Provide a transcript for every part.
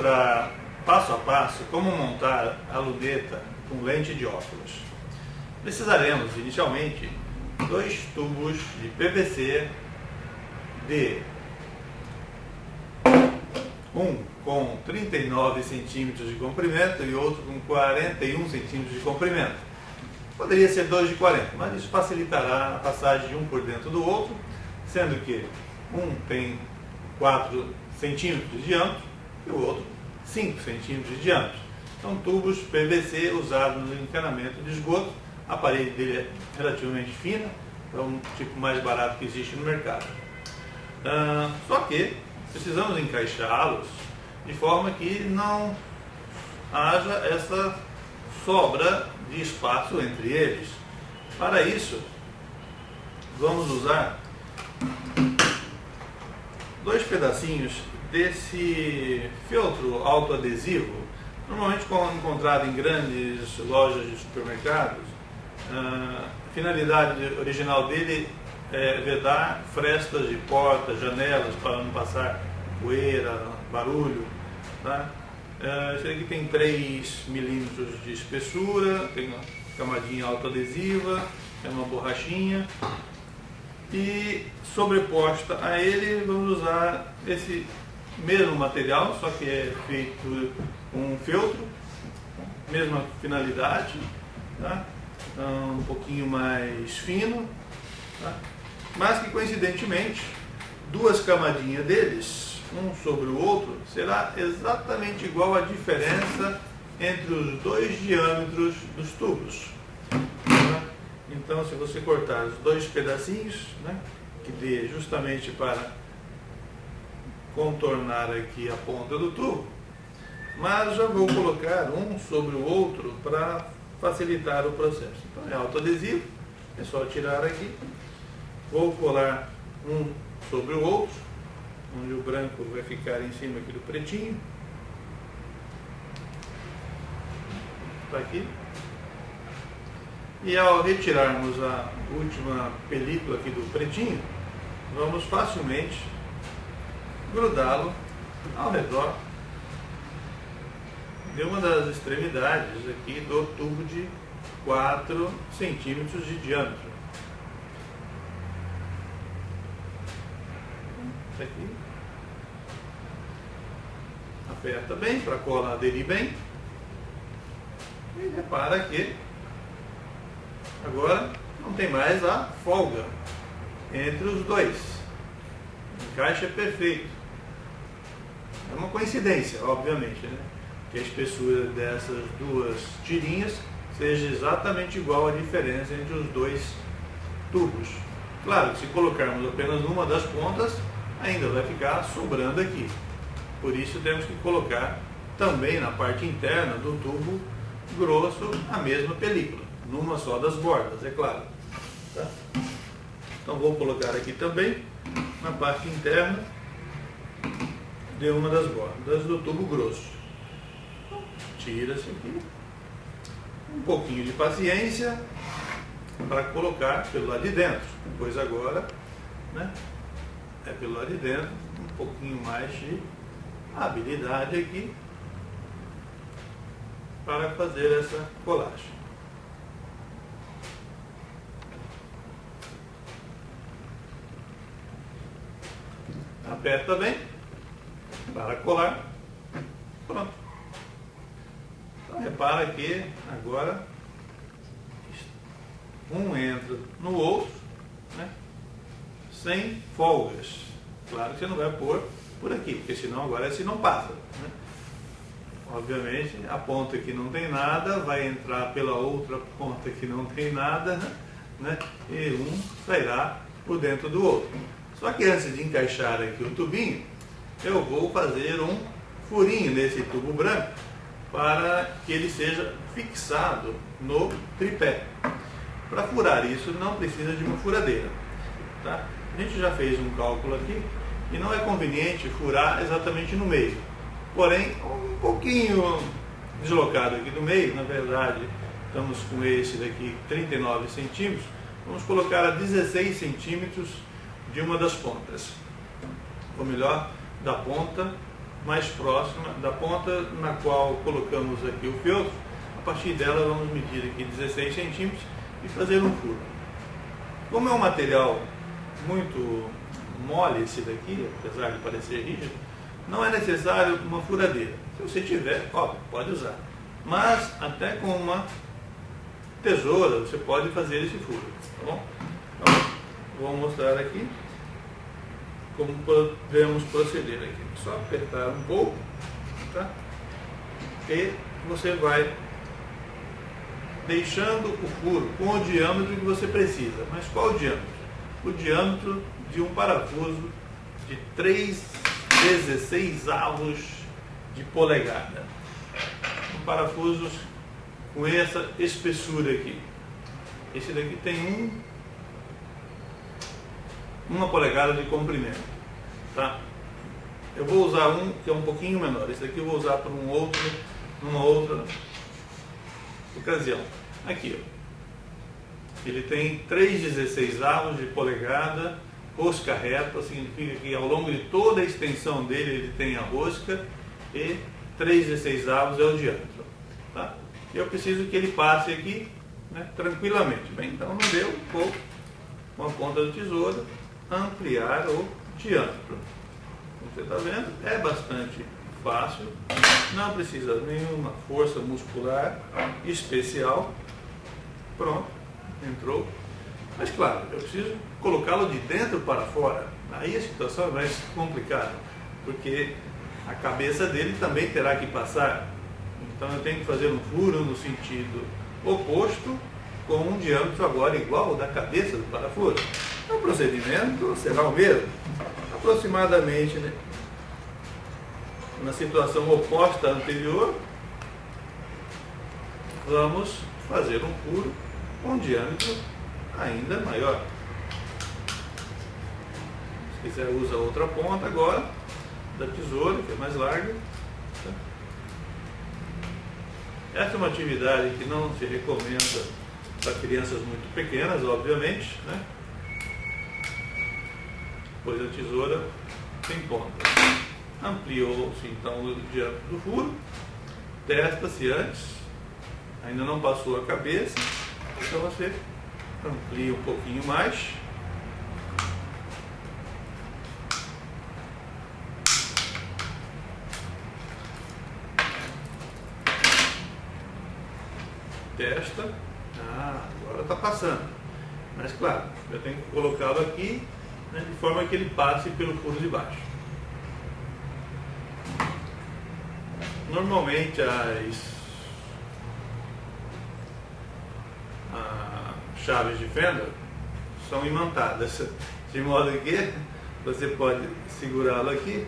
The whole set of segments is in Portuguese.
mostrar passo a passo como montar a luneta com lente de óculos. Precisaremos inicialmente 2 tubos de PVC de um com 39 centímetros de comprimento e outro com 41 centímetros de comprimento. Poderia ser 2 de 40, mas isso facilitará a passagem de um por dentro do outro, sendo que um tem 4 centímetros de diâmetro e o outro 5 centímetros de diâmetro. São tubos PVC usados no encanamento de esgoto. A parede dele é relativamente fina, é um tipo mais barato que existe no mercado. Só que precisamos encaixá-los de forma que não haja essa sobra de espaço entre eles. Para isso, vamos usar 2 pedacinhos desse feltro autoadesivo, normalmente encontrado em grandes lojas de supermercados. A finalidade original dele é vedar frestas de portas, janelas, para não passar poeira, barulho. Tá? Esse aqui tem 3 milímetros de espessura, tem uma camadinha autoadesiva, é uma borrachinha. E sobreposta a ele, vamos usar esse mesmo material, só que é feito com feltro, mesma finalidade, tá? Então, um pouquinho mais fino, tá? Mas que coincidentemente 2 camadinhas deles, um sobre o outro, será exatamente igual a diferença entre os 2 diâmetros dos tubos. Tá? Então, se você cortar os 2 pedacinhos, né, que dê justamente para contornar aqui a ponta do tubo, mas já vou colocar um sobre o outro para facilitar o processo. Então é autoadesivo, é só tirar aqui, vou colar um sobre o outro, onde o branco vai ficar em cima aqui do pretinho, está aqui. E ao retirarmos a última película aqui do pretinho, vamos facilmente grudá-lo ao redor de uma das extremidades aqui do tubo de 4 centímetros de diâmetro. Isso aqui. Aperta bem para a cola aderir bem. E repara que agora não tem mais a folga entre os 2. O encaixe é perfeito. É uma coincidência, obviamente, né? Que a espessura dessas 2 tirinhas seja exatamente igual à diferença entre os 2 tubos. Claro que se colocarmos apenas uma das pontas, ainda vai ficar sobrando aqui. Por isso temos que colocar também na parte interna do tubo grosso a mesma película, numa só das bordas, é claro. Tá? Então vou colocar aqui também na parte interna de uma das bordas do tubo grosso. Tira-se aqui, um pouquinho de paciência para colocar pelo lado de dentro, pois agora, né, é pelo lado de dentro, um pouquinho mais de habilidade aqui para fazer essa colagem. Aperta bem para colar. Pronto. Então repara que agora um entra no outro, né, sem folgas. Claro que você não vai pôr por aqui, porque senão agora esse não passa, né? Obviamente a ponta que não tem nada vai entrar pela outra ponta que não tem nada, né? E um sairá por dentro do outro. Só que antes de encaixar aqui o tubinho, eu vou fazer um furinho nesse tubo branco para que ele seja fixado no tripé. Para furar isso não precisa de uma furadeira, tá? A gente já fez um cálculo aqui e não é conveniente furar exatamente no meio, porém um pouquinho deslocado aqui do meio. Na verdade estamos com esse daqui 39 centímetros, vamos colocar a 16 centímetros de uma das pontas, ou melhor, da ponta mais próxima da ponta na qual colocamos aqui o feltro. A partir dela vamos medir aqui 16 centímetros e fazer um furo. Como é um material muito mole esse daqui, apesar de parecer rígido, não é necessário uma furadeira. Se você tiver, óbvio, pode usar. Mas até com uma tesoura você pode fazer esse furo, tá bom? Então, vou mostrar aqui como podemos proceder aqui. Só apertar um pouco, tá? E você vai deixando o furo com o diâmetro que você precisa. Mas qual o diâmetro? O diâmetro de um parafuso de 3/16 de polegada. Um parafuso com essa espessura aqui. Esse daqui tem uma polegada de comprimento, tá? Eu vou usar um que é um pouquinho menor. Esse daqui eu vou usar para numa outra ocasião. Aqui, ó. Ele tem 3/16 de polegada, rosca reta, significa que ao longo de toda a extensão dele ele tem a rosca e 3/16 é o diâmetro, tá? Eu preciso que ele passe aqui, né, tranquilamente. Bem, então não deu, vou com a ponta da tesoura ampliar o diâmetro. Como você está vendo, é bastante fácil, não precisa de nenhuma força muscular especial. Pronto, entrou. Mas claro, eu preciso colocá-lo de dentro para fora. Aí a situação é mais complicada, porque a cabeça dele também terá que passar. Então eu tenho que fazer um furo no sentido oposto, com um diâmetro agora igual ao da cabeça do parafuso. O procedimento será o mesmo, aproximadamente, né, na situação oposta à anterior. Vamos fazer um furo com um diâmetro ainda maior. Se quiser, usa outra ponta agora da tesoura, que é mais larga. Essa é uma atividade que não se recomenda para crianças muito pequenas, obviamente, né? Pois a tesoura tem ponta. Ampliou-se então o diâmetro do furo, testa-se antes, ainda não passou a cabeça, então você amplia um pouquinho mais. Testa. Agora está passando. Mas claro, eu tenho que colocá-lo aqui, né, de forma que ele passe pelo furo de baixo. Normalmente as chaves de fenda são imantadas, de modo que você pode segurá-lo aqui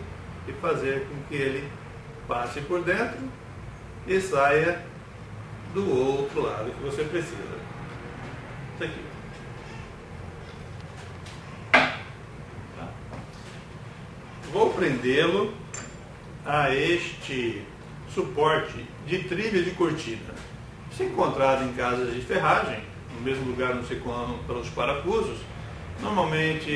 e fazer com que ele passe por dentro e saia do outro lado que você precisa. Isso aqui. Tá. Vou prendê-lo a este suporte de trilha de cortina. Se encontrado em casas de ferragem, no mesmo lugar, não sei quando, para os parafusos, normalmente